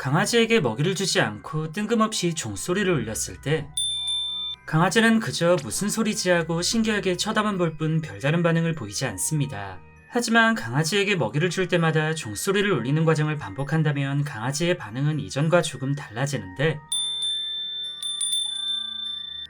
강아지에게 먹이를 주지 않고 뜬금없이 종소리를 울렸을 때 강아지는 그저 무슨 소리지 하고 신기하게 쳐다만 볼 뿐 별다른 반응을 보이지 않습니다. 하지만 강아지에게 먹이를 줄 때마다 종소리를 울리는 과정을 반복한다면 강아지의 반응은 이전과 조금 달라지는데,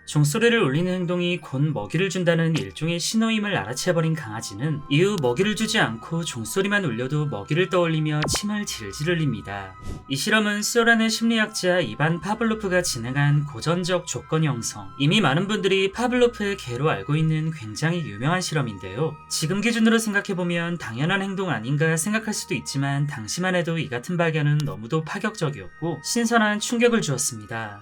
종소리를 울리는 행동이 곧 먹이를 준다는 일종의 신호임을 알아채버린 강아지는 이후 먹이를 주지 않고 종소리만 울려도 먹이를 떠올리며 침을 질질 흘립니다. 이 실험은 소련의 심리학자 이반 파블로프가 진행한 고전적 조건 형성, 이미 많은 분들이 파블로프의 개로 알고 있는 굉장히 유명한 실험인데요. 지금 기준으로 생각해보면 당연한 행동 아닌가 생각할 수도 있지만 당시만 해도 이 같은 발견은 너무도 파격적이었고 신선한 충격을 주었습니다.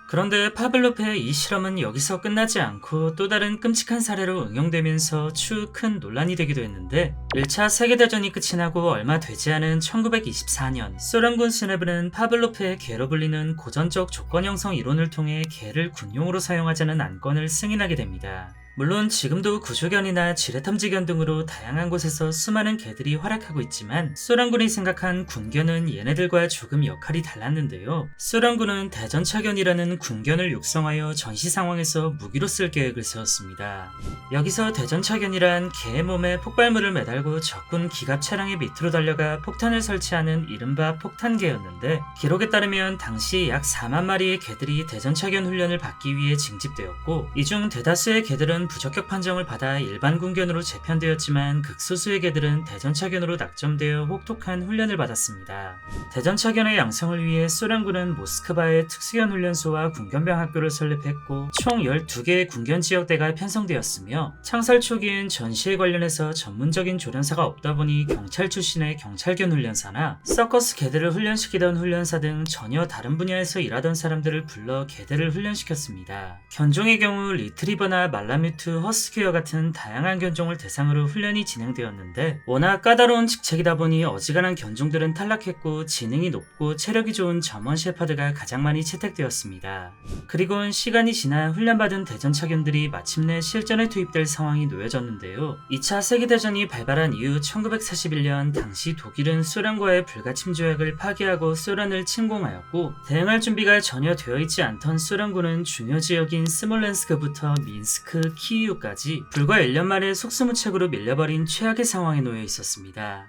그런데 파블로프의 이 실험은 여기서 끝나지 않고 또 다른 끔찍한 사례로 응용되면서 추후 큰 논란이 되기도 했는데, 1차 세계대전이 끝이 나고 얼마 되지 않은 1924년 소련군 수뇌부는 파블로프의 개로 불리는 고전적 조건 형성 이론을 통해 개를 군용으로 사용하자는 안건을 승인하게 됩니다. 물론 지금도 구조견이나 지뢰탐지견 등으로 다양한 곳에서 수많은 개들이 활약하고 있지만 소련군이 생각한 군견은 얘네들과 조금 역할이 달랐는데요. 소련군은 대전차견이라는 군견을 육성하여 전시 상황에서 무기로 쓸 계획을 세웠습니다. 여기서 대전차견이란 개의 몸에 폭발물을 매달고 적군 기갑 차량의 밑으로 달려가 폭탄을 설치하는 이른바 폭탄개였는데, 기록에 따르면 당시 약 4만 마리의 개들이 대전차견 훈련을 받기 위해 징집되었고, 이 중 대다수의 개들은 부적격 판정을 받아 일반 군견으로 재편되었지만 극소수의 개들은 대전차견으로 낙점되어 혹독한 훈련을 받았습니다. 대전차견의 양성을 위해 소련군은 모스크바에 특수견 훈련소와 군견병 학교를 설립했고 총 12개의 군견 지역대가 편성되었으며, 창설 초기엔 전시에 관련해서 전문적인 조련사가 없다 보니 경찰 출신의 경찰견 훈련사나 서커스 개들을 훈련시키던 훈련사 등 전혀 다른 분야에서 일하던 사람들을 불러 개들을 훈련시켰습니다. 견종의 경우 리트리버나 말라뮤트, 허스키와 같은 다양한 견종을 대상으로 훈련이 진행되었는데, 워낙 까다로운 직책이다 보니 어지간한 견종들은 탈락했고 지능이 높고 체력이 좋은 점원 셰퍼드가 가장 많이 채택되었습니다. 그리고는 시간이 지나 훈련받은 대전차견들이 마침내 실전에 투입될 상황이 놓여졌는데요. 2차 세계대전이 발발한 이후 1941년 당시 독일은 소련과의 불가침 조약을 파기하고 소련을 침공하였고, 대응할 준비가 전혀 되어 있지 않던 소련군은 중요 지역인 스몰렌스크부터 민스크, 키이우까지 불과 1년 만에 속수무책으로 밀려버린 최악의 상황에 놓여 있었습니다.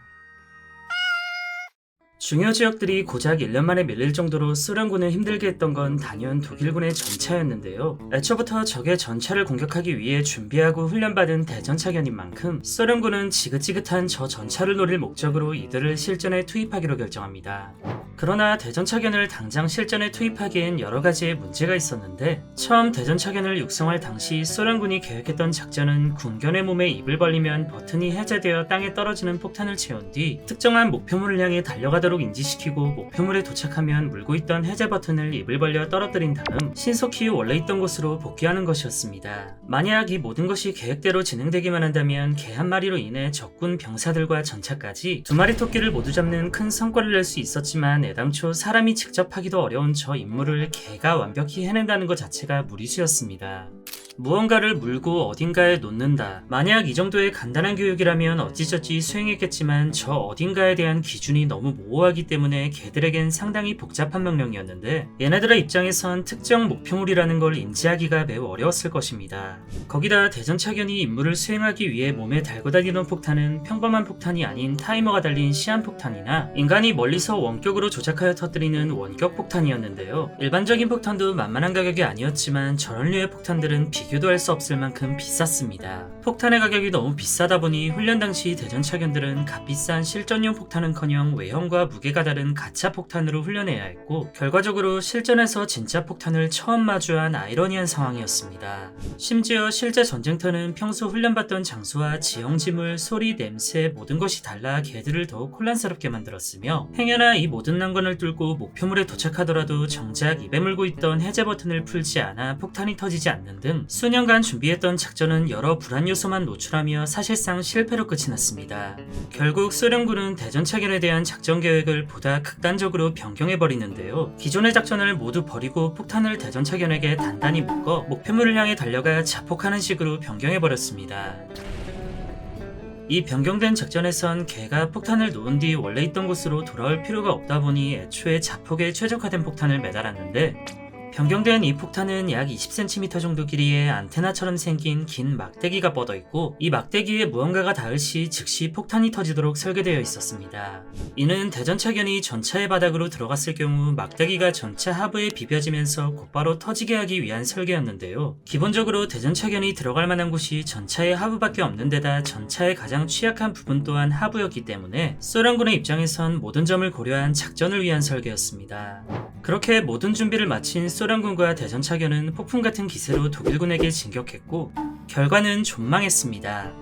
중요 지역들이 고작 1년 만에 밀릴 정도로 소련군을 힘들게 했던 건 단연 독일군의 전차였는데요. 애초부터 적의 전차를 공격하기 위해 준비하고 훈련받은 대전차견인 만큼 소련군은 지긋지긋한 저 전차를 노릴 목적으로 이들을 실전에 투입하기로 결정합니다. 그러나 대전차견을 당장 실전에 투입하기엔 여러 가지의 문제가 있었는데, 처음 대전차견을 육성할 당시 소련군이 계획했던 작전은 군견의 몸에 입을 벌리면 버튼이 해제되어 땅에 떨어지는 폭탄을 채운 뒤 특정한 목표물을 향해 달려가도록 인지시키고, 목표물에 도착하면 물고 있던 해제 버튼을 입을 벌려 떨어뜨린 다음 신속히 원래 있던 곳으로 복귀하는 것이었습니다. 만약 이 모든 것이 계획대로 진행되기만 한다면 개 한 마리로 인해 적군 병사들과 전차까지 2마리 토끼를 모두 잡는 큰 성과를 낼 수 있었지만, 애당초 사람이 직접 하기도 어려운 저 임무를 개가 완벽히 해낸다는 것 자체가 무리수였습니다. 무언가를 물고 어딘가에 놓는다. 만약 이 정도의 간단한 교육이라면 어찌저찌 수행했겠지만 저 어딘가에 대한 기준이 너무 모호하기 때문에 개들에겐 상당히 복잡한 명령이었는데, 얘네들의 입장에선 특정 목표물이라는 걸 인지하기가 매우 어려웠을 것입니다. 거기다 대전차견이 임무를 수행하기 위해 몸에 달고 다니던 폭탄은 평범한 폭탄이 아닌 타이머가 달린 시한폭탄이나 인간이 멀리서 원격으로 조작하여 터뜨리는 원격폭탄이었는데요. 일반적인 폭탄도 만만한 가격이 아니었지만 저런 류의 폭탄들은 비교도 할 수 없을 만큼 비쌌습니다. 폭탄의 가격이 너무 비싸다 보니 훈련 당시 대전차견들은 값비싼 실전용 폭탄은커녕 외형과 무게가 다른 가짜 폭탄으로 훈련해야 했고, 결과적으로 실전에서 진짜 폭탄을 처음 마주한 아이러니한 상황이었습니다. 심지어 실제 전쟁터는 평소 훈련받던 장소와 지형지물, 소리, 냄새 모든 것이 달라 개들을 더욱 혼란스럽게 만들었으며, 행여나 이 모든 난관을 뚫고 목표물에 도착하더라도 정작 입에 물고 있던 해제 버튼을 풀지 않아 폭탄이 터지지 않는 등 수년간 준비했던 작전은 여러 불안 요소만 노출하며 사실상 실패로 끝이 났습니다. 결국 소련군은 대전차견에 대한 작전 계획을 보다 극단적으로 변경해버리는데요. 기존의 작전을 모두 버리고 폭탄을 대전차견에게 단단히 묶어 목표물을 향해 달려가 자폭하는 식으로 변경해버렸습니다. 이 변경된 작전에선 개가 폭탄을 놓은 뒤 원래 있던 곳으로 돌아올 필요가 없다 보니 애초에 자폭에 최적화된 폭탄을 매달았는데, 변경된 이 폭탄은 약 20cm 정도 길이의 안테나처럼 생긴 긴 막대기가 뻗어 있고, 이 막대기에 무언가가 닿을 시 즉시 폭탄이 터지도록 설계되어 있었습니다. 이는 대전차견이 전차의 바닥으로 들어갔을 경우 막대기가 전차 하부에 비벼지면서 곧바로 터지게 하기 위한 설계였는데요. 기본적으로 대전차견이 들어갈 만한 곳이 전차의 하부밖에 없는 데다 전차의 가장 취약한 부분 또한 하부였기 때문에 소련군의 입장에선 모든 점을 고려한 작전을 위한 설계였습니다. 그렇게 모든 준비를 마친 소련군과 대전차견은 폭풍 같은 기세로 독일군에게 진격했고, 결과는 존망했습니다.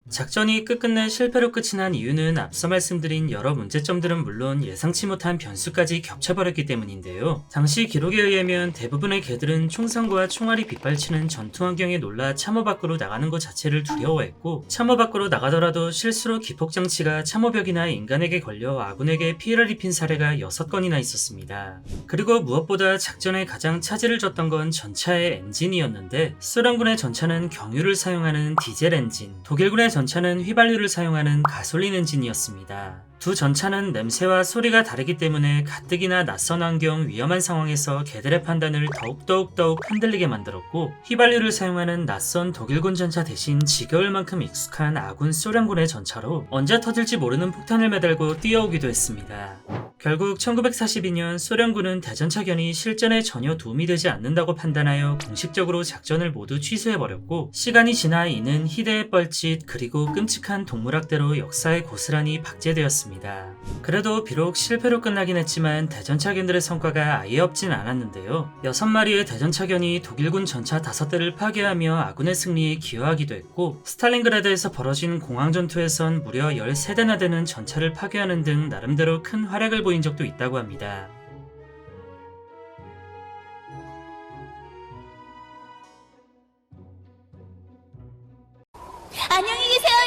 작전이 끝끝내 실패로 끝이 난 이유는 앞서 말씀드린 여러 문제점들은 물론 예상치 못한 변수까지 겹쳐버렸기 때문인데요. 당시 기록에 의하면 대부분의 개들은 총성과 총알이 빗발치는 전투 환경에 놀라 참호 밖으로 나가는 것 자체를 두려워했고, 참호 밖으로 나가더라도 실수로 기폭장치가 참호벽이나 인간에게 걸려 아군에게 피해를 입힌 사례가 6건이나 있었습니다. 그리고 무엇보다 작전에 가장 차질을 줬던 건 전차의 엔진이었는데, 소련군의 전차는 경유를 사용하는 디젤 엔진, 독일군의 전차는 휘발유를 사용하는 가솔린 엔진이었습니다. 두 전차는 냄새와 소리가 다르기 때문에 가뜩이나 낯선 환경, 위험한 상황에서 개들의 판단을 더욱 흔들리게 만들었고, 휘발유를 사용하는 낯선 독일군 전차 대신 지겨울 만큼 익숙한 아군 소련군의 전차로 언제 터질지 모르는 폭탄을 매달고 뛰어오기도 했습니다. 결국 1942년 소련군은 대전차견이 실전에 전혀 도움이 되지 않는다고 판단하여 공식적으로 작전을 모두 취소해버렸고, 시간이 지나 이는 희대의 뻘짓 그리고 끔찍한 동물학대로 역사에 고스란히 박제되었습니다. 그래도 비록 실패로 끝나긴 했지만 대전차견들의 성과가 아예 없진 않았는데요. 6마리의 대전차견이 독일군 전차 5대를 파괴하며 아군의 승리에 기여하기도 했고, 스탈린그라드에서 벌어진 공항전투에선 무려 13대나 되는 전차를 파괴하는 등 나름대로 큰 활약을 보인 적도 있다고 합니다. 안녕히 계세요.